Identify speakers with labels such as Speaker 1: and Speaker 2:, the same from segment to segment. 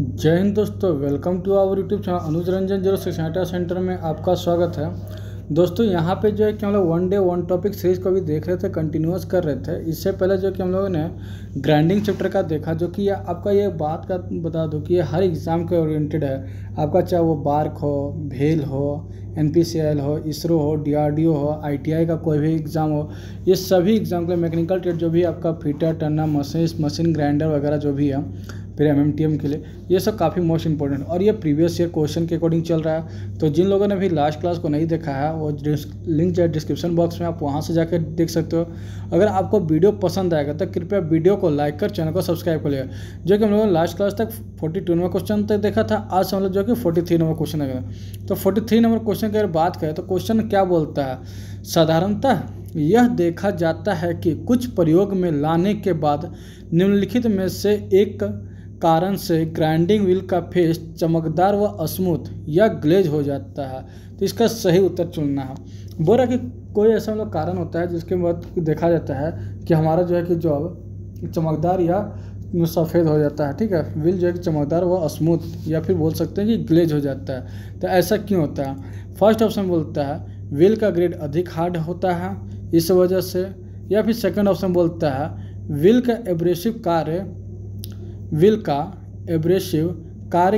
Speaker 1: जय हिंद दोस्तों, welcome to our YouTube channel Anuj Ranjan 06 data center में आपका स्वागत है। दोस्तों यहाँ पे जो है कि हम लोग one day one topic series को भी देख रहे थे, कंटिन्यूअस कर रहे थे। इससे पहले जो कि हम लोगों ने ग्राइंडिंग चैप्टर का देखा, जो कि आपका ये बात का बता दूं कि ये हर एग्ज़ाम के ओरिएंटेड है। आपका चाहे वो बार्क हो, भेल हो, NPCL हो, इसरो हो, DRDO हो, ITI का कोई भी एग्ज़ाम हो, ये सभी एग्ज़ाम के मैकेनिकल ट्रेड जो भी आपका फिटर, टर्नर, मशीन ग्राइंडर वगैरह जो भी है, फिर MMTM के लिए ये सब काफ़ी मोस्ट इंपॉर्टेंट। और ये प्रीवियस ईयर क्वेश्चन के अकॉर्डिंग चल रहा है। तो जिन लोगों ने भी लास्ट क्लास को नहीं देखा है, वो लिंक जो है डिस्क्रिप्शन बॉक्स में, आप वहां से जाकर देख सकते हो। अगर आपको वीडियो पसंद आएगा तो कृपया वीडियो को लाइक कर चैनल को सब्सक्राइब कर लिया। जो कि हम लोगों ने लास्ट क्लास तक 42 नंबर क्वेश्चन तक देखा था, आज हम लोग जो कि 43 नंबर क्वेश्चन देखा। तो 43 नंबर क्वेश्चन की अगर बात करें तो क्वेश्चन क्या बोलता है, साधारणतः यह देखा जाता है कि कुछ प्रयोग में लाने के बाद निम्नलिखित में से एक कारण से ग्राइंडिंग व्हील का फेस चमकदार व स्मूथ या ग्लेज हो जाता है। तो इसका सही उत्तर चुनना है। बोल रहा कि कोई ऐसा मतलब कारण होता है जिसके बाद देखा जाता है कि हमारा जो है कि जो चमकदार या सफ़ेद हो जाता है। ठीक है, व्हील जो है कि चमकदार व स्मूथ या फिर बोल सकते हैं कि ग्लेज हो जाता है। तो ऐसा क्यों होता है? फर्स्ट ऑप्शन बोलता है व्हील का ग्रेड अधिक हार्ड होता है इस वजह से, या फिर सेकंड ऑप्शन बोलता है व्हील का एब्रेसिव कार्य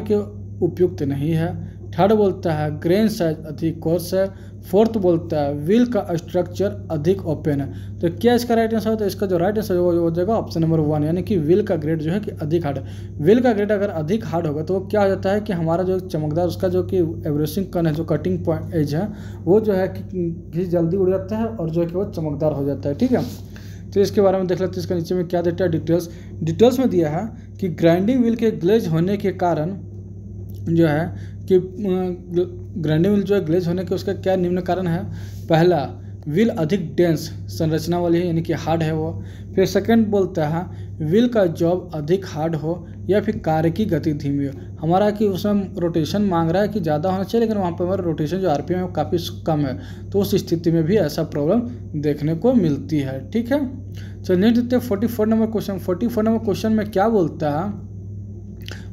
Speaker 1: के उपयुक्त नहीं है। थर्ड बोलता है ग्रेन साइज अधिक कोर्स है। फोर्थ बोलता है व्हील का स्ट्रक्चर अधिक ओपन है। तो क्या इसका राइट आंसर होता है? इसका जो राइट आंसर हो जाएगा ऑप्शन नंबर 1, यानी कि व्हील का ग्रेड जो है कि अधिक हार्ड है। व्हील का ग्रेड अगर अधिक हार्ड होगा तो वो क्या हो जाता है कि हमारा जो चमकदार उसका जो कि एब्रेसिव कन है, जो कटिंग पॉइंट एज है, वो जो है कि जल्दी उड़ जाता है और जो है कि वो चमकदार हो जाता है। ठीक है, तो इसके बारे में देख लेते हैं। इसका नीचे में क्या देता है डिटेल्स में दिया है कि ग्राइंडिंग व्हील के ग्लेज होने के कारण जो है कि ग्राइंडिंग व्हील जो है ग्लेज होने के उसका क्या निम्न कारण है। पहला, व्हील अधिक डेंस संरचना वाली है, यानी कि हार्ड है वो। फिर सेकंड बोलता है व्हील का जॉब अधिक हार्ड हो या फिर कार्य की गति धीमी हो। हमारा कि उसमें रोटेशन मांग रहा है कि ज़्यादा होना चाहिए, लेकिन वहाँ पर हमारा रोटेशन जो RPM है वो काफ़ी कम है। तो उस स्थिति में भी ऐसा प्रॉब्लम देखने को मिलती है। ठीक है, चलिए नेक्स्ट देखते हैं 44 नंबर क्वेश्चन। 44 नंबर क्वेश्चन में क्या बोलता है,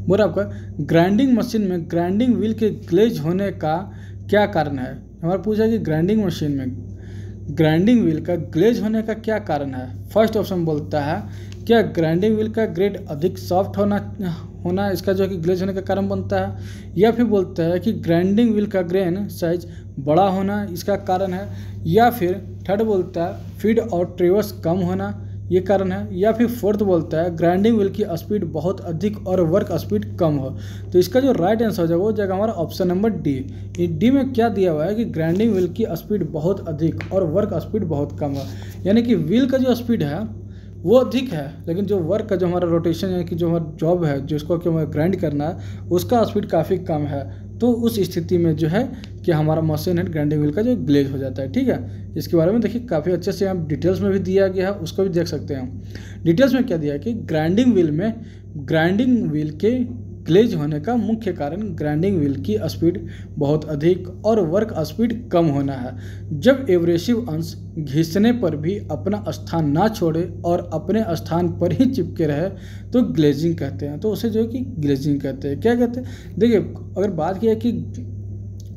Speaker 1: बोला आपका ग्राइंडिंग मशीन में ग्राइंडिंग व्हील के ग्लेज होने का क्या कारण है। हमारा पूछा कि ग्राइंडिंग मशीन में ग्राइंडिंग व्हील का ग्लेज होने का क्या कारण है। फर्स्ट ऑप्शन बोलता है क्या ग्राइंडिंग व्हील का ग्रेड अधिक सॉफ्ट होना इसका जो है कि ग्लेज होने का कारण बनता है, या फिर बोलता है कि ग्राइंडिंग व्हील का ग्रेन साइज बड़ा होना इसका कारण है, या फिर थर्ड बोलता है फीड और ट्रेवर्स कम होना ये कारण है, या फिर फोर्थ बोलता है ग्राइंडिंग व्हील की स्पीड बहुत अधिक और वर्क स्पीड कम हो। तो इसका जो राइट आंसर हो जाएगा वो जाएगा हमारा ऑप्शन नंबर डी में क्या दिया हुआ है कि ग्राइंडिंग व्हील की स्पीड बहुत अधिक और वर्क स्पीड बहुत कम है। यानी कि व्हील का जो स्पीड है वो अधिक है, लेकिन जो वर्क का जो हमारा रोटेशन यानी कि जो हमारा जॉब है जिसको कि हमें ग्राइंड करना है उसका स्पीड काफ़ी कम है। तो उस स्थिति में जो है कि हमारा मशीन हेड ग्राइंडिंग व्हील का जो ग्लेज हो जाता है। ठीक है, इसके बारे में देखिए काफ़ी अच्छे से यहाँ डिटेल्स में भी दिया गया है, उसको भी देख सकते हैं। डिटेल्स में क्या दिया है कि ग्राइंडिंग व्हील के ग्लेज होने का मुख्य कारण ग्राइंडिंग व्हील की स्पीड बहुत अधिक और वर्क स्पीड कम होना है। जब एब्रेसिव अंश घिसने पर भी अपना स्थान ना छोड़े और अपने स्थान पर ही चिपके रहे तो ग्लेजिंग कहते हैं। तो उसे जो है कि ग्लेजिंग कहते हैं। क्या कहते हैं, देखिए अगर बात की है कि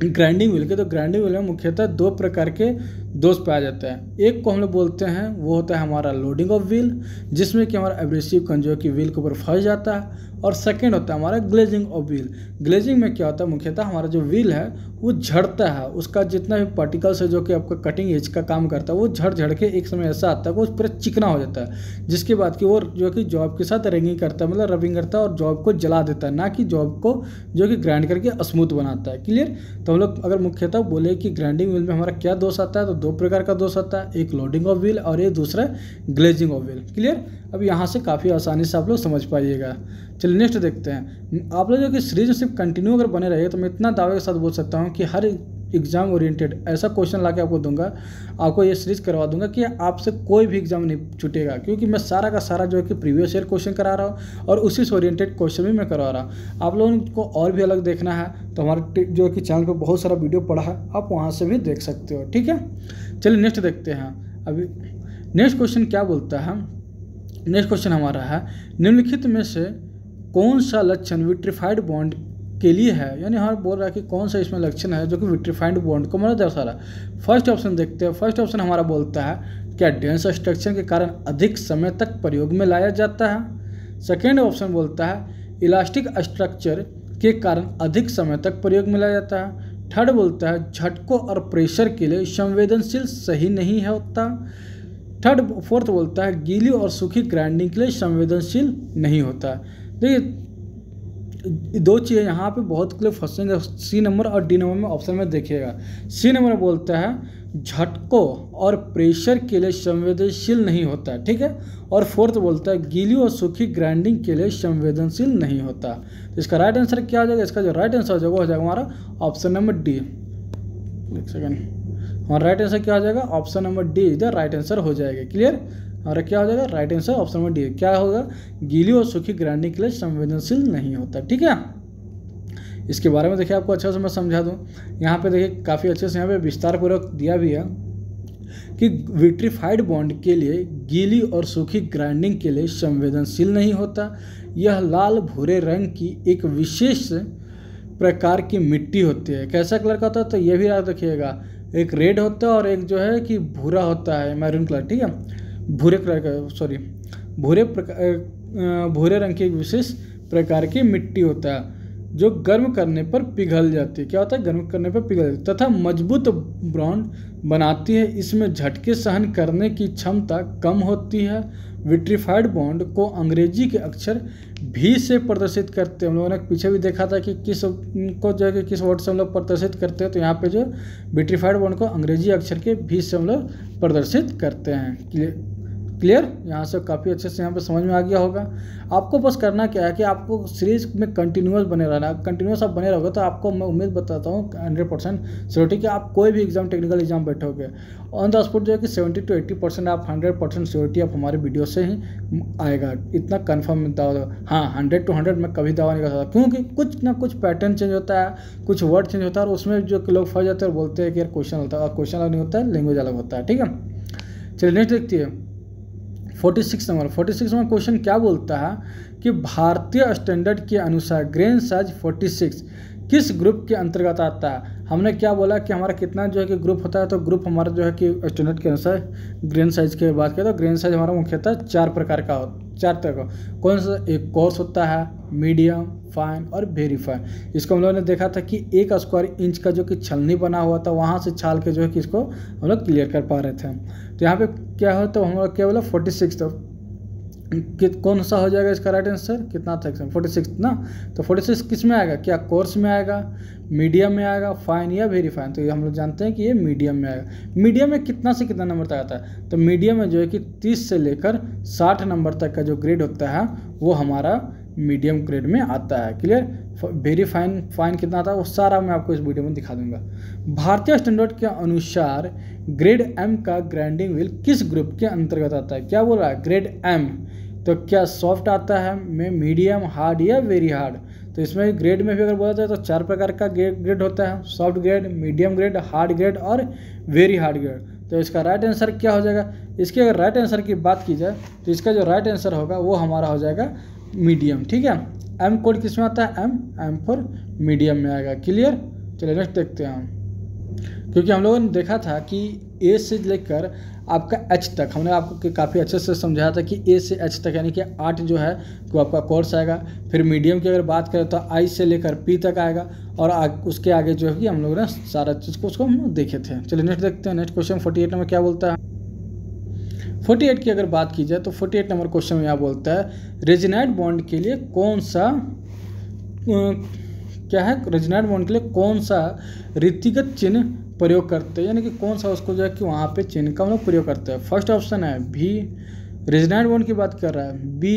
Speaker 1: ग्राइंडिंग व्हील के, तो ग्राइंडिंग व्हील में मुख्यतः दो प्रकार के दोष पाया जाता है। एक को हम लोग बोलते हैं वो होता है हमारा लोडिंग ऑफ व्हील, जिसमें कि हमारा एब्रेसिव कण जो है कि व्हील के ऊपर फंस जाता है। और सेकंड होता है हमारा ग्लेजिंग ऑफ व्हील। ग्लेजिंग में क्या होता है, मुख्यतः हमारा जो व्हील है वो झड़ता है, उसका जितना भी पार्टिकल्स है जो कि आपका कटिंग एज का काम करता है वो झड़ के एक समय ऐसा आता है कि वो पूरा चिकना हो जाता है, जिसके बाद कि वो जो कि जॉब के साथ रिंगिंग करता है, मतलब रबिंग करता है और जॉब को जला देता है, ना कि जॉब को जो कि ग्राइंड करके स्मूथ बनाता है। क्लियर। तो हम लोग अगर मुख्यतः बोले कि ग्राइंडिंग व्हील में हमारा क्या दोष आता है, तो दो प्रकार का दोष आता है, एक लोडिंग ऑफ व्हील और ये दूसरा ग्लेजिंग ऑफ व्हील। क्लियर। अब यहाँ से काफ़ी आसानी से आप लोग समझ पाइएगा। चलिए नेक्स्ट देखते हैं। आप लोग जो कि सीरीज में सिर्फ कंटिन्यू अगर बने रहिए तो मैं इतना दावे के साथ बोल सकता हूँ कि हर एग्जाम ओरिएंटेड ऐसा क्वेश्चन ला के आपको दूंगा, आपको ये सीरीज करवा दूंगा कि आपसे कोई भी एग्जाम नहीं छूटेगा, क्योंकि मैं सारा का सारा जो है कि प्रीवियस ईयर क्वेश्चन करा रहा हूँ और उसी से ओरिएंटेड क्वेश्चन भी मैं करवा रहा हूँ। आप लोगों को और भी अलग देखना है तो हमारे जो है कि चैनल पर बहुत सारा वीडियो पड़ा है, आप वहाँ से भी देख सकते हो। ठीक है, चलिए नेक्स्ट देखते हैं। अभी नेक्स्ट क्वेश्चन क्या बोलता है। नेक्स्ट क्वेश्चन हमारा है निम्नलिखित में से कौन सा लक्षण विट्रीफाइड बॉन्ड के लिए है, यानी हमारा बोल रहा है कि कौन सा इसमें लक्षण है जो कि विट्रीफाइड बॉन्ड को मतलब दर्शा रहा है। फर्स्ट ऑप्शन देखते हैं। फर्स्ट ऑप्शन हमारा बोलता है क्या डेंस स्ट्रक्चर के कारण अधिक समय तक प्रयोग में लाया जाता है। सेकेंड ऑप्शन बोलता है इलास्टिक स्ट्रक्चर के कारण अधिक समय तक प्रयोग में लाया जाता है। थर्ड बोलता है झटकों और प्रेशर के लिए संवेदनशील सही नहीं है होता। फोर्थ बोलता है गीली और सूखी ग्राइंडिंग के लिए संवेदनशील नहीं होता। देखिए दो चीज़ें यहाँ पे बहुत क्लियर फंसेंगे, सी नंबर और डी नंबर में ऑप्शन में देखिएगा। सी नंबर बोलता है झटकों और प्रेशर के लिए संवेदनशील नहीं होता, ठीक है। और फोर्थ बोलता है गीली और सूखी ग्राइंडिंग के लिए संवेदनशील नहीं होता। तो इसका राइट आंसर क्या हो जाएगा? इसका जो राइट आंसर हो जाएगा वो हो जाएगा हमारा ऑप्शन नंबर डी। एक सेकेंड, हमारा राइट आंसर क्या हो जाएगा? Option number D is the right answer हो जाएगा। क्लियर? हमारा क्या हो जाएगा? Right answer option number D. क्या होगा? गीली और सूखी ग्राइंडिंग के लिए संवेदनशील नहीं होता, ठीक है। इसके बारे में देखिए आपको अच्छा से मैं समझा दूं। यहाँ पे देखिए काफ़ी अच्छे से यहाँ पे विस्तार पूर्वक दिया भी है कि विट्रीफाइड बॉन्ड के लिए गीली और सूखी ग्राइंडिंग के लिए संवेदनशील नहीं होता। यह लाल भूरे रंग की एक विशेष प्रकार की मिट्टी होती है। कैसा कलर का होता है? तो ये भी याद रखिएगा, एक रेड होता है और एक जो है कि भूरा होता है, मैरून कलर, ठीक है। भूरे कलर का, सॉरी भूरे रंग की एक विशेष प्रकार की मिट्टी होता है जो गर्म करने पर पिघल जाती है। क्या होता है? गर्म करने पर पिघल जाती है तथा मजबूत बॉन्ड बनाती है। इसमें झटके सहन करने की क्षमता कम होती है। विट्रीफाइड बॉन्ड को अंग्रेजी के अक्षर भी से प्रदर्शित करते हैं। हम लोगों ने पीछे भी देखा था कि किस को जो है कि किस वर्ड से हम लोग प्रदर्शित करते हैं। तो यहाँ पे जो विट्रीफाइड बॉन्ड को अंग्रेजी अक्षर के भी से हम लोग प्रदर्शित करते हैं। क्लियर? यहाँ से काफ़ी अच्छे से यहाँ पे समझ में आ गया होगा। आपको बस करना क्या है कि आपको सीरीज में कंटिन्यूस बने रहना। कंटिन्यूस आप बने रहोगे तो आपको मैं उम्मीद बताता हूँ 100% श्योरिटी कि आप कोई भी एग्जाम, टेक्निकल एग्जाम बैठोगे ऑन द स्पॉट जो है कि 70 to 80% आप 100% श्योरिटी आप हमारे वीडियो से ही आएगा। इतना कन्फर्म दावा, हाँ 100 to 100 मैं कभी दावा नहीं कर सकता, क्योंकि कुछ ना कुछ पैटर्न चेंज होता है, कुछ वर्ड चेंज होता है और उसमें जो लोग फंस जाते हैं और बोलते हैं कि यार क्वेश्चन होता है, और क्वेश्चन अलग नहीं होता है, लैंग्वेज अलग होता है, ठीक है। चलिए नेक्स्ट देखती है 46 नंबर क्वेश्चन क्या बोलता है कि भारतीय स्टैंडर्ड के अनुसार ग्रेन साइज 46 किस ग्रुप के अंतर्गत आता है। हमने क्या बोला कि हमारा कितना जो है कि ग्रुप होता है, तो ग्रुप हमारा जो है कि स्टैंडर्ड के अनुसार ग्रेन साइज की बात करें तो ग्रेन साइज हमारा मुख्यतः चार तरह का। कौन सा? एक कोर्स होता है, मीडियम, फाइन और वेरी फाइन। इसको हम लोगों ने देखा था कि 1 स्क्वायर इंच का जो कि छलनी बना हुआ था वहाँ से छाल के जो है कि इसको हम लोग क्लियर कर पा रहे थे। तो यहाँ पे क्या हो, तो हम लोग क्या बोला 46, तो कौन सा हो जाएगा इसका राइट आंसर? कितना था? 46 ना। तो 46 किस में आएगा? क्या कोर्स में आएगा, मीडियम में आएगा, फाइन या वेरी फाइन? तो ये हम लोग जानते हैं कि ये मीडियम में आएगा। मीडियम में कितना से कितना नंबर तक आता है? तो मीडियम में जो है कि 30 से लेकर 60 नंबर तक का जो ग्रेड होता है वो हमारा मीडियम ग्रेड में आता है। क्लियर? वेरी फाइन कितना आता है वो सारा मैं आपको इस वीडियो में दिखा दूंगा। भारतीय स्टैंडर्ड के अनुसार ग्रेड एम का ग्राइंडिंग व्हील किस ग्रुप के अंतर्गत आता है? क्या बोल रहा है? Grade M. तो क्या सॉफ्ट आता है में, मीडियम, हार्ड या वेरी हार्ड? तो इसमें ग्रेड में भी अगर बोला जाए तो 4 प्रकार का ग्रेड होता है, soft grade, medium grade, hard grade और वेरी हार्ड ग्रेड। तो इसका राइट आंसर क्या हो जाएगा? इसके अगर राइट आंसर की बात की जाए तो इसका जो राइट आंसर होगा वो हमारा हो जाएगा मीडियम, ठीक है। एम कोड किस में आता है? एम फॉर मीडियम में आएगा। क्लियर? चलिए नेक्स्ट देखते हैं हम। क्योंकि हम लोगों ने देखा था कि ए से लेकर आपका एच तक हमने आपको काफ़ी अच्छे से समझाया था कि ए से एच तक यानी कि 8 जो है तो आपका कोर्स आएगा। फिर मीडियम की अगर बात करें तो आई से लेकर पी तक आएगा और उसके आगे जो है कि हम लोगों ने सारा चीज़ को उसको हम देखे थे। चलिए नेक्स्ट देखते हैं। नेक्स्ट क्वेश्चन 48 में क्या बोलता है? 48 की अगर बात की जाए तो 48 नंबर क्वेश्चन में यहाँ बोलता है रेजिनाइड बॉन्ड के लिए कौन सा क्या है? रेजिनाइड बॉन्ड के लिए कौन सा रीतिगत चिन्ह प्रयोग करते हैं, यानी कि कौन सा उसको जो है कि वहाँ पे चिन्ह का हम लोग प्रयोग करते हैं। फर्स्ट ऑप्शन है भी, रेजिनाइड बॉन्ड की बात कर रहा है, बी,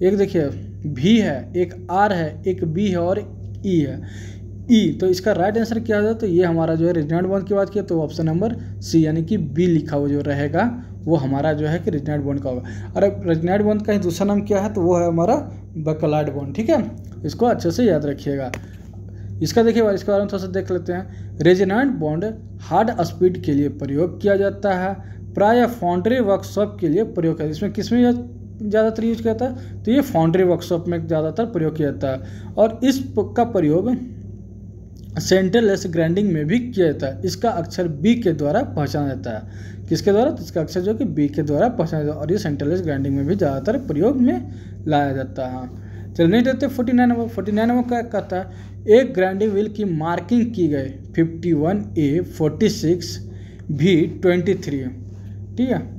Speaker 1: एक देखिए भी है, एक आर है, एक बी है और ई है, ई। तो इसका राइट आंसर क्या होगा? तो ये हमारा जो है रेजिनाइड बॉन्ड की बात की तो ऑप्शन नंबर सी यानी कि बी लिखा हुआ जो रहेगा वो हमारा जो है कि रेजिनाइड बॉन्ड का होगा। और रेजिनाइड बॉन्ड का ही दूसरा नाम क्या है? तो वो है हमारा बकलाइड बॉन्ड, ठीक है। इसको अच्छे से याद रखिएगा। इसका देखिए इसके बारे में थोड़ा सा देख लेते हैं। रेजिनाइड बॉन्ड हार्ड स्पीड के लिए प्रयोग किया जाता है, प्रायः फाउंड्री वर्कशॉप के लिए प्रयोग है। इसमें किसमें ज़्यादातर यूज किया जाता है, तो ये फाउंड्री वर्कशॉप में ज़्यादातर प्रयोग किया जाता है। और इस का प्रयोग सेंटरलेस ग्राइंडिंग में भी किया जाता है। इसका अक्षर बी के द्वारा पहचाना जाता है। किसके द्वारा? तो इसका अक्षर जो कि बी के द्वारा पहचाना जाता है, और ये सेंटरलेस ग्राइंडिंग में भी ज़्यादातर प्रयोग में लाया जाता है। चलिए नहीं देते 49 नंबर। 49 नंबर क्या कहता है? एक ग्राइंडिंग व्हील की मार्किंग की गई 51A 46 V 23, ठीक है।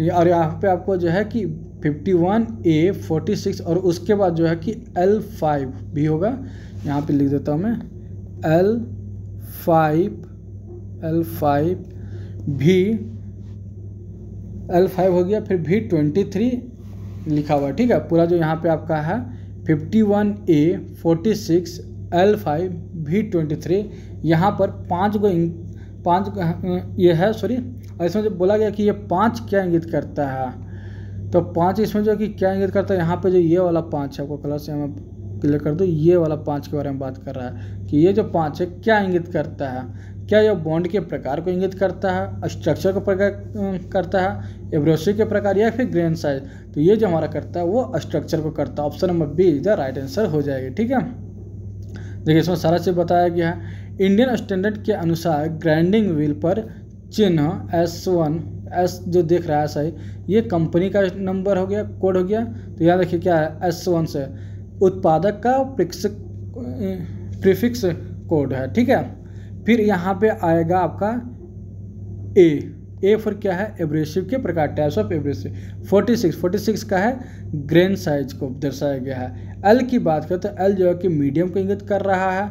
Speaker 1: और यहाँ पे आपको जो है कि 51A 46 और उसके बाद जो है कि L5 भी होगा। यहाँ पे लिख देता हूँ मैं L5 हो गया, फिर V23 लिखा हुआ, ठीक है। पूरा जो यहाँ पे आपका है 51A 46 L5 V23, यहाँ पर पाँच ये है, सॉरी, इसमें जो बोला गया कि ये 5 क्या इंगित करता है, तो 5 इसमें जो कि क्या इंगित करता है, यहाँ पे जो ये वाला 5 है, आपको कलर से मैं क्लियर कर दूँ, ये वाला 5 के बारे में बात कर रहा है कि ये जो 5 है क्या इंगित करता है। क्या यह बॉन्ड के प्रकार को इंगित करता है, स्ट्रक्चर को प्रकार करता है, एब्रेसिव के प्रकार, या फिर ग्रेन साइज? तो ये जो हमारा करता है वो स्ट्रक्चर को करता है। Option number B is the right answer हो जाएगी, ठीक है। देखिए इसमें सारा चीज़ बताया गया है। इंडियन स्टैंडर्ड के अनुसार ग्राइंडिंग व्हील पर चिन्ह S1 S जो देख रहा है सही, ये कंपनी का नंबर हो गया, कोड हो गया। तो यहाँ देखिए क्या है, S1 से उत्पादक का प्रीफिक्स कोड है, ठीक है। फिर यहाँ पे आएगा आपका ए फॉर क्या है, एब्रेसिव के प्रकार, टाइप्स ऑफ एब्रेसिव। 46 का है ग्रेन साइज को दर्शाया गया है। एल की बात करें तो एल जो है कि मीडियम को इंगित कर रहा है।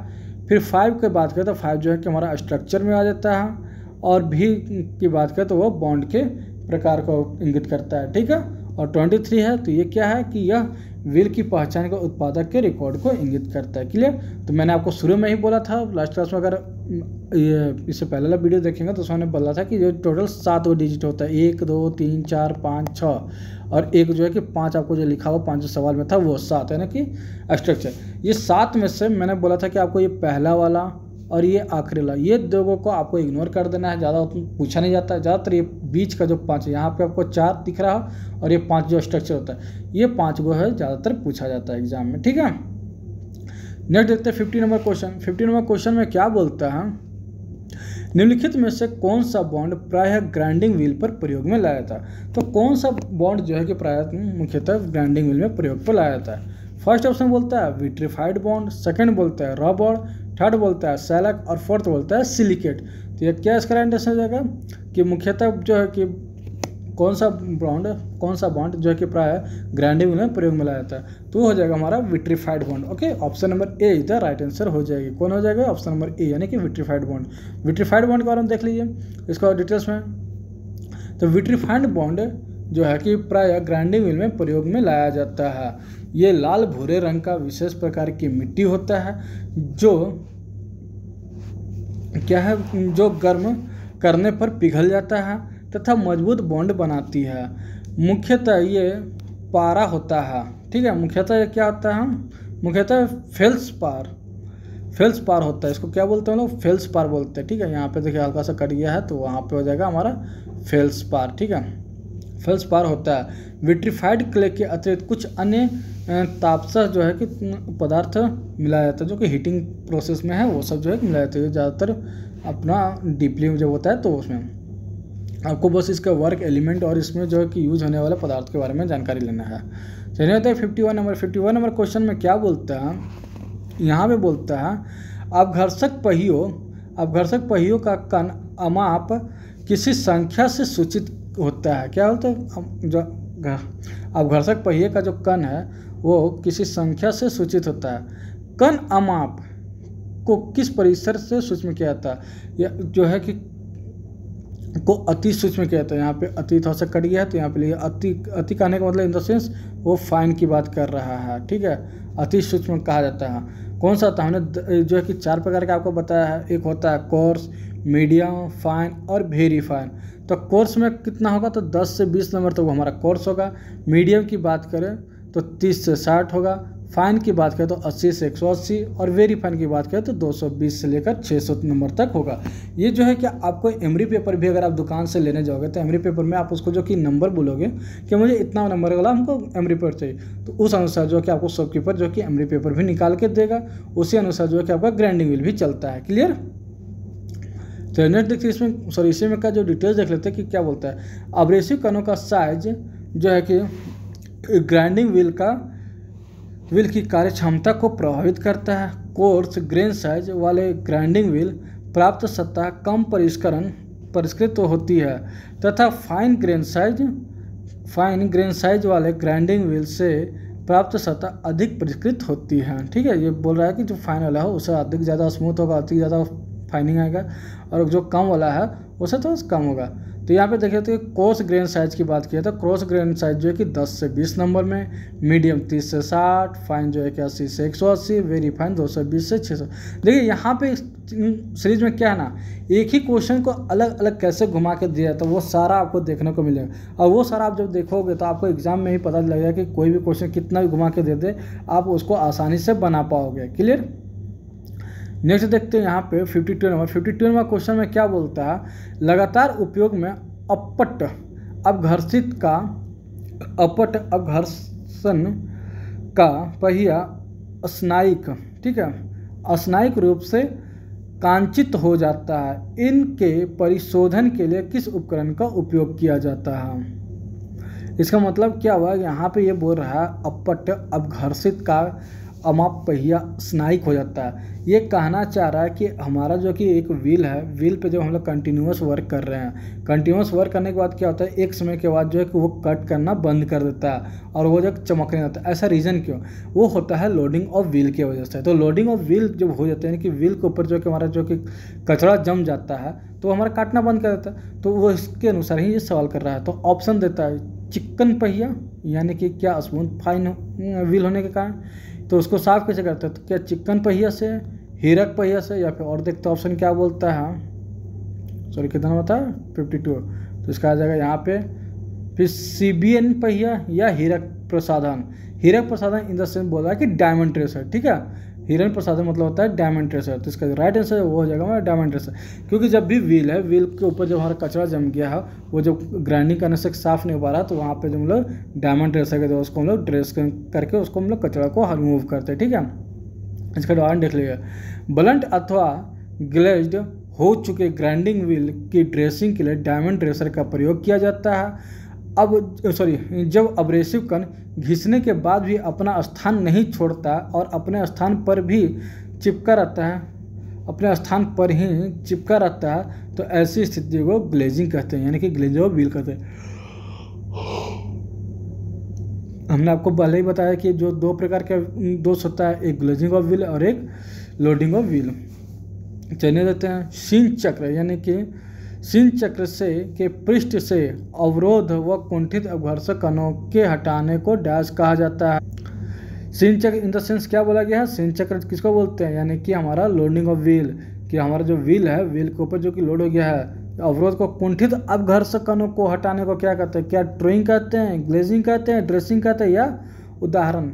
Speaker 1: फिर 5 की बात करें तो 5 जो है कि हमारा स्ट्रक्चर में आ जाता है। और भी की बात करें तो वो बॉन्ड के प्रकार को इंगित करता है, ठीक है। और 23 है तो ये क्या है कि यह व्हील की पहचान को उत्पादक के रिकॉर्ड को इंगित करता है। क्लियर? तो मैंने आपको शुरू में ही बोला था, लास्ट क्लास में अगर ये इससे पहले वाला वीडियो देखेंगे तो उसमें बोला था कि जो टोटल 7 डिजिट होता है, 1 2 3 4 5 6, और एक जो है कि 5 आपको जो लिखा हुआ 5 सवाल में था वो 7 है ना कि स्ट्रक्चर। ये 7 में से मैंने बोला था कि आपको ये पहला वाला और ये आखिरी वाला, ये दो को आपको इग्नोर कर देना है, ज़्यादा पूछा नहीं जाता है। ज़्यादातर ये बीच का जो 5 है, यहाँ पे आपको 4 दिख रहा है, और ये 5 जो स्ट्रक्चर होता है, ये 5 को है ज़्यादातर पूछा जाता है एग्जाम में, ठीक है। नेक्स्ट देखते हैं 50 नंबर क्वेश्चन। 50 नंबर क्वेश्चन में क्या बोलता है, निम्नलिखित में से कौन सा बॉन्ड प्रायः ग्राइंडिंग व्हील पर प्रयोग में लाया था? तो कौन सा बॉन्ड जो है कि प्रायः मुख्यतः ग्राइंडिंग व्हील में प्रयोग पर लाया जाता है? फर्स्ट ऑप्शन बोलता है विट्रीफाइड बॉन्ड, सेकंड बोलता है रॉ बॉन्ड, थर्ड बोलता है सैलक, और फोर्थ बोलता है सिलिकेट। तो ये क्या इसका आंसर हो जाएगा कि मुख्यतः जो है कि कौन सा बॉन्ड जो है कि प्रायः ग्राइंडिंग में प्रयोग में लाया जाता है, तो हो जाएगा हमारा vitrified bond. Okay, option number A is the right answer हो जाएगी। कौन हो जाएगा? ऑप्शन नंबर ए, यानी कि विट्रीफाइड बॉन्ड। विट्रीफाइड बॉन्ड के बारे में देख लीजिए इसका डिटेल्स में। तो विट्रीफाइड बॉन्ड जो है कि प्रायः ग्राइंडिंग व्हील में प्रयोग में लाया जाता है। ये लाल भूरे रंग का विशेष प्रकार की मिट्टी होता है जो क्या है, जो गर्म करने पर पिघल जाता है तथा मजबूत बॉन्ड बनाती है। मुख्यतः ये पारा होता है, ठीक है। मुख्यतः ये क्या होता है, मुख्यतः फेल्सपार होता है। इसको क्या बोलते हैं लोग? फेल्सपार बोलते हैं, ठीक है। यहाँ पे देखिए हल्का सा कट गया है तो वहाँ पे हो जाएगा हमारा फेल्सपार, ठीक है। फेल्सपार होता है। विट्रीफाइड क्ले के अतिरिक्त कुछ अन्य तापसा जो है कि पदार्थ मिलाया जाता है, जो कि हीटिंग प्रोसेस में है, वो सब जो है मिलाया जाता है। ज़्यादातर अपना डीपली जब होता है तो उसमें आपको बस इसका वर्क एलिमेंट और इसमें जो है कि यूज होने वाले पदार्थ के बारे में जानकारी लेना है। चलिए होता है 51 नंबर क्वेश्चन में क्या बोलता है, यहाँ पे बोलता है अपघर्षक पहियों का कण अमाप किसी संख्या से सूचित होता है। क्या होता है? जो अपघर्षक पहिए का जो कण है वो किसी संख्या से सूचित होता है। कण अमाप को किस परिसर से सूक्ष्म किया जाता है? या जो है कि को अति सूक्ष्म किया जाता है। यहाँ पे अति थोड़ा सा कट गया है तो यहाँ पे लिए अति कहने का मतलब इन द सेंस वो फाइन की बात कर रहा है, ठीक है। अति सूक्ष्म कहा जाता है। कौन सा होता है? हमने जो है कि 4 प्रकार का आपको बताया है। एक होता है कोर्स, मीडियम, फाइन और वेरी फाइन। तो कोर्स में कितना होगा? तो 10 से 20 नंबर तो वो हमारा कोर्स होगा। मीडियम की बात करें तो 30 से 60 होगा। फाइन की बात करें तो 80 से 180 और वेरी फाइन की बात करें तो 220 से लेकर 600 नंबर तक होगा। ये जो है कि आपको एमरी पेपर भी अगर आप दुकान से लेने जाओगे तो एमरी पेपर में आप उसको जो कि नंबर बोलोगे कि मुझे इतना नंबर वाला हमको एमरी पेपर चाहिए, तो उस अनुसार जो कि आपको शॉपकीपर जो कि एमरी पेपर भी निकाल के देगा, उसी अनुसार जो है कि आपका ग्राइंडिंग व्हील भी चलता है। क्लियर। तो नेक्स्ट देखिए इसमें इसी में का जो डिटेल्स देख लेते हैं कि क्या बोलता है। अब्रेसिव कनों का साइज जो है कि ग्राइंडिंग व्हील की कार्यक्षमता को प्रभावित करता है। कोर्स ग्रेन साइज वाले ग्राइंडिंग व्हील प्राप्त सतह कम परिष्कृत होती है तथा फाइन ग्रेन साइज वाले ग्राइंडिंग व्हील से प्राप्त सतह अधिक परिष्कृत होती है। ठीक है, ये बोल रहा है कि जो फाइन वाला हो उसे अधिक ज़्यादा स्मूथ होगा, अधिक ज़्यादा फाइनिंग आएगा, और जो कम वाला है उसे तो कम होगा। तो यहाँ पे देखिए तो कोर्स ग्रेन साइज की बात किया तो क्रॉस ग्रेन साइज जो है कि 10 से 20 नंबर में, मीडियम 30 से 60, फाइन जो है कि 80 से 180, वेरी फाइन 220 से 600। देखिए यहाँ पे सीरीज में क्या है ना, एक ही क्वेश्चन को अलग अलग कैसे घुमा के दिया तो वो सारा आपको देखने को मिलेगा, और वो सारा आप जब देखोगे तो आपको एग्जाम में ही पता लगेगा कि कोई भी क्वेश्चन कितना भी घुमा के दे दे आप उसको आसानी से बना पाओगे। क्लियर। नेक्स्ट देखते हैं यहाँ पे 52 नंबर क्वेश्चन में क्या बोलता है। लगातार उपयोग में अपघर्षण का पहिया स्नायिक रूप से कांचित हो जाता है। इनके परिशोधन के लिए किस उपकरण का उपयोग किया जाता है। इसका मतलब क्या हुआ, यहाँ पे ये बोल रहा है अपघर्षित का अमाप पहिया स्नायिक हो जाता है। ये कहना चाह रहा है कि हमारा जो कि एक व्हील है, व्हील पे जब हम लोग कंटिन्यूस वर्क कर रहे हैं, कंटिन्यूस वर्क करने के बाद क्या होता है, एक समय के बाद जो है कि वो कट करना बंद कर देता है और वो जो चमकने लगता है। ऐसा रीज़न क्यों, वो होता है लोडिंग ऑफ व्हील की वजह से। तो लोडिंग ऑफ व्हील जब हो जाता है यानी कि व्हील के ऊपर जो कि हमारा जो कि कचरा जम जाता है तो हमारा काटना बंद कर देता है। तो वो इसके अनुसार ही ये सवाल कर रहा है। तो ऑप्शन देता है चिकन पहिया यानी कि क्या स्मूथ फाइन व्हील होने के कारण, तो उसको साफ कैसे करते हैं, तो क्या चिकन पहिया से, हीरक पहिया से, या फिर और देखते ऑप्शन क्या बोलता है। सॉरी कितना होता है 52, तो इसका आ जाएगा यहाँ पे फिर CBN पहिया या हीरक प्रसाधन। हीरक प्रसाधन इन द सेंस बोल रहा है कि डायमंड ट्रेसर। ठीक है, हीरक प्रसाधन मतलब होता है डायमंड ट्रेसर, तो इसका राइट आंसर वो हो जाएगा हमारा डायमंड ट्रेसर। क्योंकि जब भी व्हील है, व्हील के ऊपर जो हमारा कचरा जम गया है वो जो ग्राइंडिंग करने से साफ नहीं हो पा रहा, तो वहाँ पे जो हम लोग डायमंड ट्रेसर के द्वारा उसको हम लोग ड्रेस करके उसको हम लोग कचरा को रिमूव करते हैं। ठीक है, इसका उदाहरण देख लीजिए। ब्लंट अथवा ग्लेज्ड हो चुके ग्राइंडिंग व्हील की ड्रेसिंग के लिए डायमंड ड्रेसर का प्रयोग किया जाता है। जब अब्रेसिव कण घिसने के बाद भी अपना स्थान नहीं छोड़ता और अपने स्थान पर ही चिपका रहता है, तो ऐसी स्थिति को ग्लेजिंग कहते हैं, यानी कि ग्लेज ऑफ व्हील कहते हैं। हमने आपको पहले ही बताया कि जो दो प्रकार का दोष होता है, एक ग्लेजिंग ऑफ व्हील और एक लोडिंग ऑफ व्हील। चलने देते हैं। सीन चक्र यानी कि सीन चक्र से के पृष्ठ से अवरोध व कुंठित अपघर्षक कणों के हटाने को डैश कहा जाता है। सीन चक्र इन द सेंस क्या बोला गया है, सीन चक्र किसको बोलते हैं, यानी कि हमारा लोडिंग ऑफ व्हील, कि हमारा जो व्हील है, व्हील के ऊपर जो कि लोड हो गया है, अवरोध को कुंठित अपघर्षक कणों को हटाने को क्या कहते हैं, क्या ट्रूइंग कहते हैं, ग्लेजिंग कहते हैं, ड्रेसिंग कहते हैं, या उदाहरण।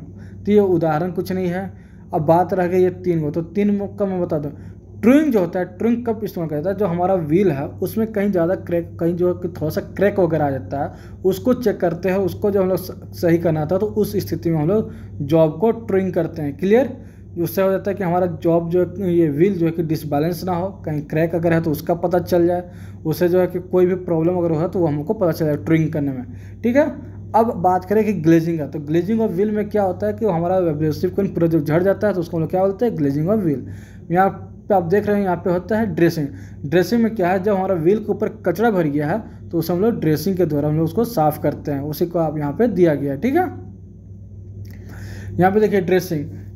Speaker 1: तो ये उदाहरण कुछ नहीं है। अब बात रह गई ये 3 को, तो 3 का मैं बता दूँ। ट्रूइंग जो होता है, ट्रूइंग कब इस्तेमाल करता है, जो हमारा व्हील है उसमें कहीं ज़्यादा क्रैक, कहीं जो थोड़ा सा क्रैक वगैरह आ जाता है, उसको चेक करते हैं, उसको जो हम लोग सही करना था तो उस स्थिति में हम लोग जॉब को ट्रूइंग करते हैं। क्लियर। उससे हो जाता है कि हमारा जॉब जो ये व्हील जो है कि डिसबैलेंस ना हो, कहीं क्रैक अगर है तो उसका पता चल जाए, उससे जो है कि कोई भी प्रॉब्लम अगर हो तो वो हमको पता चल जाए ट्रूइंग करने में। ठीक है। अब बात करें कि ग्लेजिंग का, तो ग्लेजिंग ऑफ व्हील में क्या होता है कि हमारा एब्रेसिव कण पूरा जब झड़ जाता है तो उसको हम लोग क्या बोलते हैं, ग्लेजिंग ऑफ व्हील। यहाँ पे आप देख रहे हैं यहाँ पे होता है ड्रेसिंग। ड्रेसिंग में क्या है, जब हमारा व्हील के ऊपर कचरा भर गया है तो उसे हम लोग ड्रेसिंग के द्वारा हम लोग उसको साफ करते हैं, उसी को आप यहाँ पे दिया गया है। ठीक है। यहाँ पे देखिए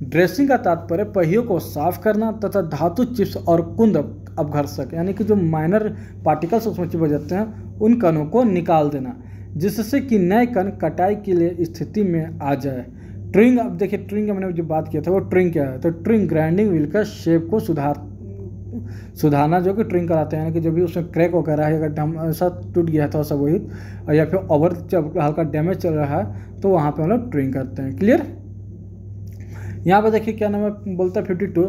Speaker 1: ड्रेसिंग का तात्पर्य पहियों को साफ करना तथा धातु चिप्स और कुंद अपघर्षक यानी कि जो माइनर पार्टिकल्स उसमें चिपक जाते हैं उन कणों को निकाल देना, जिससे कि नए कण कटाई के लिए स्थिति में आ जाए। ट्रिंग, अब देखिए ट्रिंग का मैंने जो बात किया था वो ट्रिंग क्या है, तो ट्रिंग ग्राइंडिंग व्हील का शेप को सुधारना जो कि ट्रिंग कराते हैं, यानी कि जो भी उसमें क्रैक वगैरह है, अगर हम ऐसा टूट गया था सब वही, या फिर ओवर हल्का डैमेज चल रहा है तो वहाँ पे हम लोग ट्रिंग करते हैं। क्लियर। यहाँ पे देखिए क्या नाम है, बोलता है 52,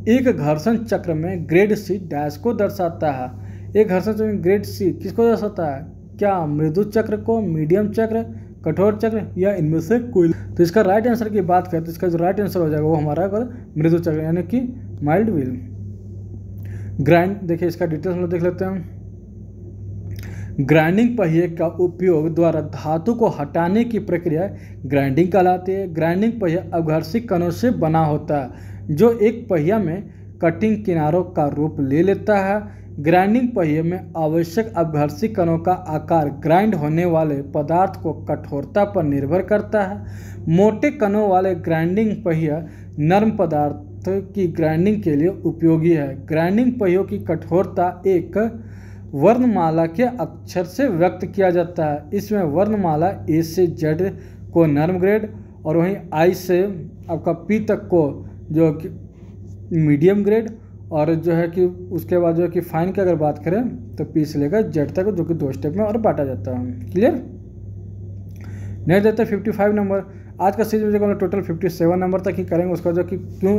Speaker 1: एक घर्षण चक्र में ग्रेड सी डैश को दर्शाता है। एक घर्षण चक्र में ग्रेड सी किसको दर्शाता है? क्या मृदु चक्र को, मीडियम चक्र, कठोर चक्र, या इनमें से कोई? तो इसका राइट आंसर की बात करें तो इसका जो राइट आंसर हो जाएगा वो हमारा मृदु चक्र यानी कि माइल्ड व्हील। ग्राइंड, देखिए इसका डिटेल्स हम लोग देख लेते हैं। ग्राइंडिंग पहिए का उपयोग द्वारा धातु को हटाने की प्रक्रिया ग्राइंडिंग कहलाती है। ग्राइंडिंग पहिया अपघर्षित कणों से बना होता है जो एक पहिया में कटिंग किनारों का रूप ले लेता है। ग्राइंडिंग पहिए में आवश्यक अपघर्षित कणों का आकार ग्राइंड होने वाले पदार्थ को कठोरता पर निर्भर करता है। मोटे कणों वाले ग्राइंडिंग पहिया नरम पदार्थ की ग्राइंडिंग के लिए उपयोगी है। ग्राइंडिंग पहियों की कठोरता एक वर्णमाला के अक्षर से व्यक्त किया जाता है। इसमें वर्णमाला ए से जेड को नरम ग्रेड और वहीं आई से आपका पी तक को जो कि मीडियम ग्रेड और जो है कि उसके बाद जो है कि फाइन की अगर बात करें तो पी से लेकर जेड तक जो कि 2 स्टेप में और बांटा जाता है। क्लियर? नेक्स्ट देते हैं 55 नंबर। आज का सीरीज में हम लोग टोटल 57 नंबर तक ही करेंगे। उसका जो कि क्यों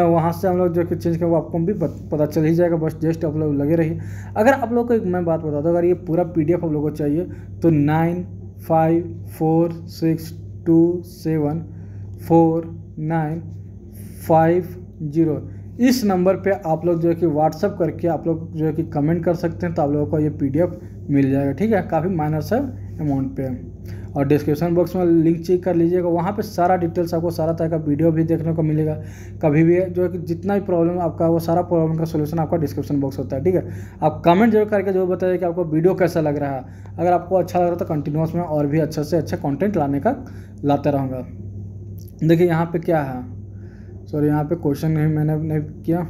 Speaker 1: वहाँ से हम लोग जो कि चेंज करें वो आपको भी पता चल ही जाएगा। बस जस्ट आप लोग लगे रहिए। अगर आप लोग को एक मैं बात बता दूँ, अगर ये पूरा PDF आप लोगों को चाहिए तो 9546274950 इस नंबर पे आप लोग जो है कि व्हाट्सअप करके आप लोग जो है कि कमेंट कर सकते हैं, तो आप लोगों को ये PDF मिल जाएगा। ठीक है, काफ़ी माइनर सा अमाउंट पे है। और डिस्क्रिप्शन बॉक्स में लिंक चेक कर लीजिएगा, वहाँ पे सारा डिटेल्स आपको सारा तरह का वीडियो भी देखने को मिलेगा। कभी भी जो है कि जितना भी प्रॉब्लम आपका वो सारा प्रॉब्लम का सोल्यूशन आपका डिस्क्रिप्शन बॉक्स होता है। ठीक है, आप कमेंट जरूर करके जो बताइए कि आपको वीडियो कैसा लग रहा है। अगर आपको अच्छा लग रहा है तो कंटिन्यूस में और भी अच्छा से अच्छा कंटेंट लाते रहूँगा। देखिए यहाँ पे क्या है, सॉरी यहाँ पे क्वेश्चन मैंने नहीं किया।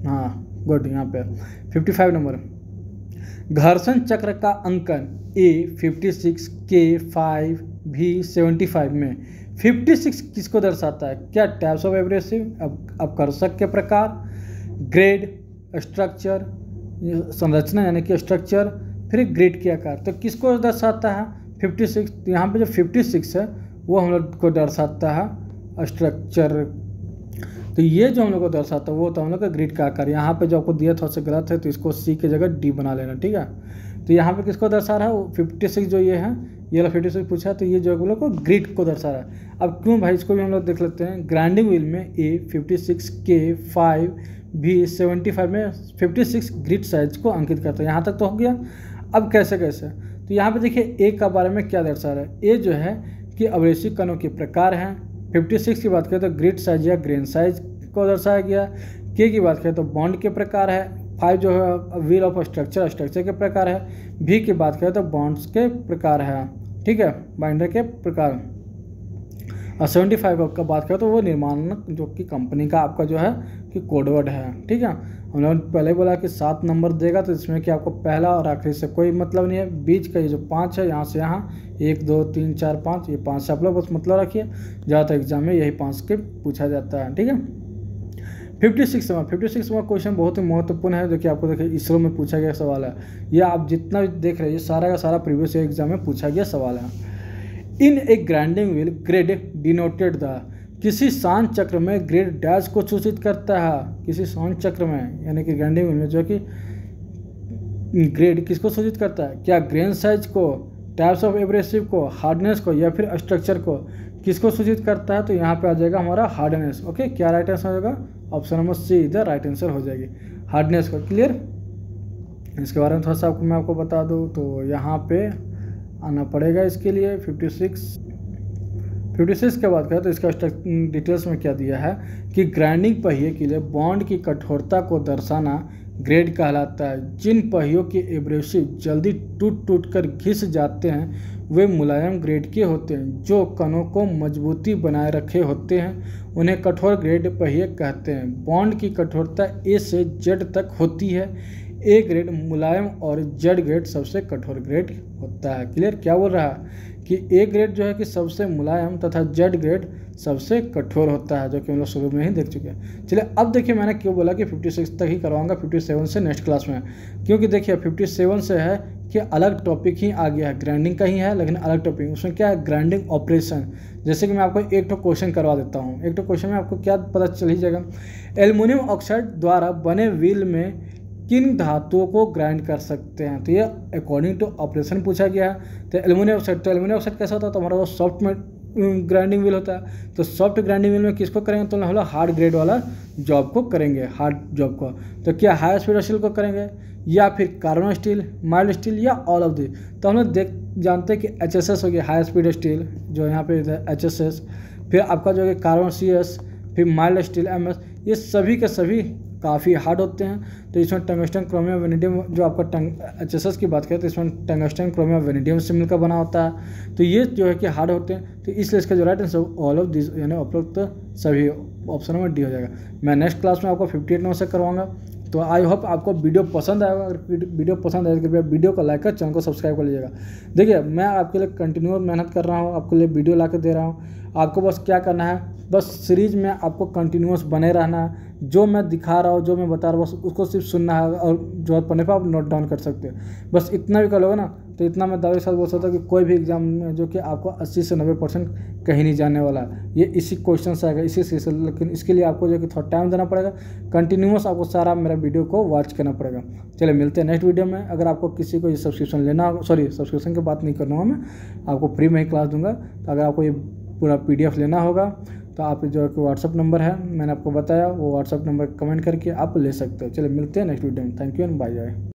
Speaker 1: हाँ गुड, यहाँ पे 55 नंबर। घर्षण चक्र का अंकन A56 K5 V75 में 56 किसको दर्शाता है? क्या टाइप्स ऑफ एब्रेसिव, अपकर्षक के प्रकार, ग्रेड, स्ट्रक्चर, संरचना यानी कि स्ट्रक्चर, फिर ग्रेड के आकार। तो किसको दर्शाता है? 56। यहाँ पे जो 56 है वो हम लोग को दर्शाता है स्ट्रक्चर। तो ये जो हम लोग को दर्शाता है वो तो हम लोग का ग्रिड का आकार। यहाँ पे जो आपको दिया थोड़ा सा गलत है तो इसको C की जगह D बना लेना। ठीक है, तो यहाँ पे किसको दर्शा रहा है? वो 56 जो ये है, ये वाला 56 पूछा तो ये जो हम लोग को ग्रिड को दर्शा रहा है। अब क्यों भाई, इसको भी हम लोग देख लेते हैं। ग्राइंडिंग व्हील में A56 K5 V75 में 56 ग्रिड साइज को अंकित करता है। यहाँ तक तो हो गया। अब कैसे तो यहाँ पे देखिए A का बारे में क्या दर्शा रहा है। A जो है कि अवरेसिव कणों के प्रकार हैं। 56 की बात करें तो ग्रिड साइज या ग्रेन साइज को दर्शाया गया। K की बात करें तो बॉन्ड के प्रकार है। 5 जो है व्हील ऑफ स्ट्रक्चर के प्रकार है। V की बात करें तो बॉन्ड्स के प्रकार है। ठीक है, बाइंडर के प्रकार। और 75 का बात करें तो वो निर्माण जो कि कंपनी का आपका जो है कि कोडवर्ड है। ठीक है, हम लोगों ने पहले बोला कि 7 नंबर देगा तो इसमें कि आपको पहला और आखिरी से कोई मतलब नहीं है। बीच का ये जो 5 है यहाँ से यहाँ 1 2 3 4 5 ये 5 से आप लोग बस मतलब रखिए। ज़्यादातर एग्जाम में यही 5 के पूछा जाता है। ठीक है, 56 में क्वेश्चन बहुत ही महत्वपूर्ण है जो कि आपको देखिए इसरो में पूछा गया सवाल है। ये आप जितना भी देख रहे हैं सारा का सारा प्रीवियस एग्जाम में पूछा गया सवाल है। In a grinding wheel grade denoted the, किसी शांत चक्र में ग्रेड डैश को सूचित करता है। किसी शांत चक्र में यानी कि ग्राइंडिंग व्हील में जो कि ग्रेड किसको सूचित करता है? क्या ग्रेन साइज को, टाइप्स ऑफ एब्रेसिव को, हार्डनेस को, या फिर स्ट्रक्चर को किसको सूचित करता है? तो यहाँ पे आ जाएगा हमारा हार्डनेस। ओके, क्या राइट आंसर हो जाएगा? ऑप्शन नंबर C इधर राइट आंसर हो जाएगी, हार्डनेस को। क्लियर? इसके बारे में थोड़ा सा मैं आपको बता दूँ तो यहाँ पे आना पड़ेगा इसके लिए। 56 के बाद करें तो इसका डिटेल्स में क्या दिया है कि ग्राइंडिंग पहिए के लिए बॉन्ड की कठोरता को दर्शाना ग्रेड कहलाता है। जिन पहियों के एब्रेसिव जल्दी टूट कर घिस जाते हैं वे मुलायम ग्रेड के होते हैं। जो कणों को मजबूती बनाए रखे होते हैं उन्हें कठोर ग्रेड पहिए कहते हैं। बॉन्ड की कठोरता A से Z तक होती है। A ग्रेड मुलायम और Z ग्रेड सबसे कठोर ग्रेड होता है। क्लियर? क्या बोल रहा है कि A ग्रेड जो है कि सबसे मुलायम तथा Z ग्रेड सबसे कठोर होता है, जो कि हम लोग शुरू में ही देख चुके हैं। चलिए अब देखिए मैंने क्यों बोला कि 56 तक ही करवाऊंगा, 57 से नेक्स्ट क्लास में, क्योंकि देखिए 57 से है कि अलग टॉपिक ही आ गया है, ग्राइंडिंग का ही है लेकिन अलग टॉपिक। उसमें क्या है, ग्राइंडिंग ऑपरेशन। जैसे कि मैं आपको एक तो क्वेश्चन करवा देता हूँ, एक तो क्वेश्चन में आपको क्या पता चल ही जाएगा, एल्युमिनियम ऑक्साइड द्वारा बने व्हील में किन धातुओं को ग्राइंड कर सकते हैं। तो ये अकॉर्डिंग टू ऑपरेशन पूछा गया है। तो एल्युमिनियम ऑक्साइड, तो एल्युमिनियम ऑक्साइड कैसा होता है, तो हमारा वो सॉफ्ट में ग्राइंडिंग व्हील होता है। तो सॉफ्ट ग्राइंडिंग व्हील में किसको करेंगे, तो हम लोग हार्ड ग्रेड वाला जॉब को करेंगे, हार्ड जॉब को। तो क्या हाई स्पीड स्टील को करेंगे, या फिर कार्बन स्टील, माइल्ड स्टील, या ऑल ऑफ दी। तो हम लोग जानते हैं कि HSS हो गया हाई स्पीड स्टील, जो यहाँ पे HSS, फिर आपका जो है कार्बन CS, फिर माइल्ड स्टील MS, ये सभी के सभी काफ़ी हार्ड होते हैं। तो इसमें टंगस्टन क्रोमियम वेनेडियम, जो आपका HSS की बात करें तो इसमें टंगस्टन क्रोमियम वेनेडियम से मिलकर बना होता है। तो ये जो है कि हार्ड होते हैं। तो इसलिए इसका जो right answer all of this, यानी उपरोक्त सभी ऑप्शनों में डी हो जाएगा। मैं नेक्स्ट क्लास में आपको 58 नंबर से करवाऊंगा। तो आई होप आपको वीडियो पसंद आएगा। अगर वीडियो पसंद आए तो कृपया वीडियो को लाइक कर, चैनल को सब्सक्राइब कर लीजिएगा। देखिए, मैं आपके लिए कंटिन्यूअस मेहनत कर रहा हूँ, आपके लिए वीडियो ला के दे रहा हूँ। आपको बस क्या करना है, बस सीरीज में आपको कंटिन्यूअस बने रहना है। जो मैं दिखा रहा हूँ, जो मैं बता रहा हूँ, बस उसको सिर्फ सुनना है, और जरूरत पड़ने पर आप नोट डाउन कर सकते हैं। बस इतना भी कर लोगे ना, तो इतना मैं दावे के साथ बोल सकता हूँ कि कोई भी एग्जाम में जो कि आपको 80 से 90% कहीं नहीं जाने वाला है। ये इसी क्वेश्चन से आएगा, इसी से। लेकिन इसके लिए आपको जो कि थोड़ा टाइम देना पड़ेगा, कंटिन्यूअस आपको सारा मेरा वीडियो को वॉच करना पड़ेगा। चलिए मिलते हैं नेक्स्ट वीडियो में। अगर आपको किसी को ये सब्सक्रिप्शन लेना होगा, सॉरी सब्सक्रिप्शन की बात नहीं करना मैं आपको फ्री में ही क्लास दूंगा। तो अगर आपको ये पूरा PDF लेना होगा तो आप जो है कि व्हाट्सअप नंबर है मैंने आपको बताया, वो व्हाट्सअप नंबर कमेंट करके आप ले सकते हो। चलिए मिलते हैं नेक्स्ट वीडियो में। Thank you and bye bye.